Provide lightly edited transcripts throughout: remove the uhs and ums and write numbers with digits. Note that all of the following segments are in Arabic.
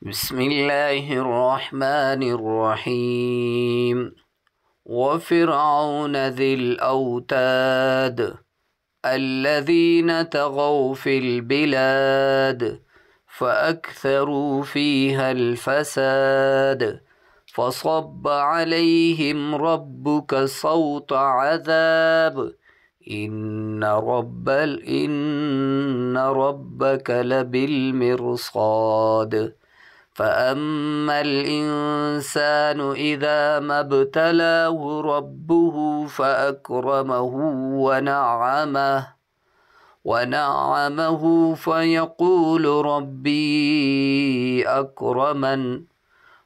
بسم الله الرحمن الرحيم. وفرعون ذي الأوتاد الذين طغوا في البلاد فأكثروا فيها الفساد فصب عليهم ربك صوت عذاب إن ربك لبالمرصاد. فأما الإنسان إذا ما ابتلاه ربه فأكرمه ونعمه فيقول ربي أكرمن.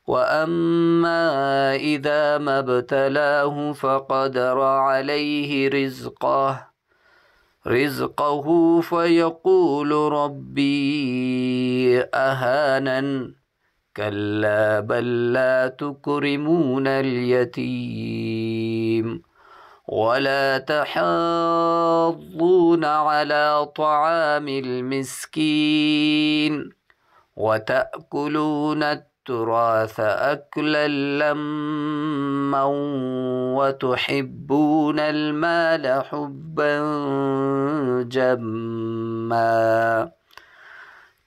وأما إذا ما ابتلاه فقدر عليه رزقه فيقول ربي أهانن. كلا بل لا تكرمون اليتيم ولا تحاضون على طعام المسكين وتأكلون التراث أكلا لما وتحبون المال حبا جما.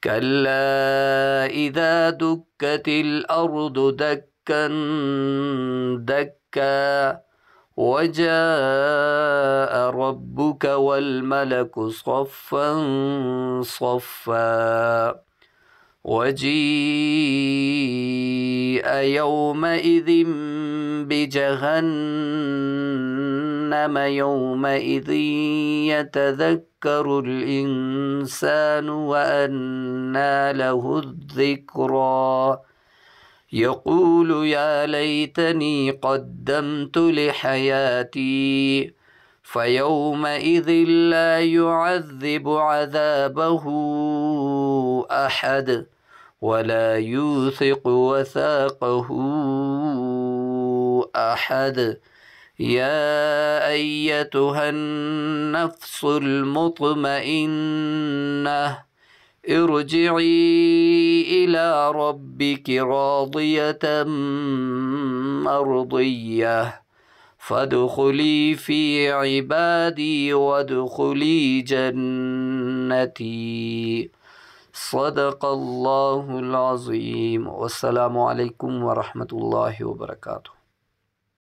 كلا إذا دكت الأرض دكا دكا وجاء ربك والملك صفا صفا وجيء يومئذ بجهنم يومئذ يتذكر الإنسان وأنى له الذكرى يقول يا ليتني قدمت لحياتي فيومئذ لا يعذب عذابه أحد ولا يوثق وثاقه أحد. يا أيتها النفس المطمئنة ارجعي إلى ربك راضية مرضية فادخلي في عبادي وادخلي جنتي. صدق الله العظيم. والسلام عليكم ورحمة الله وبركاته.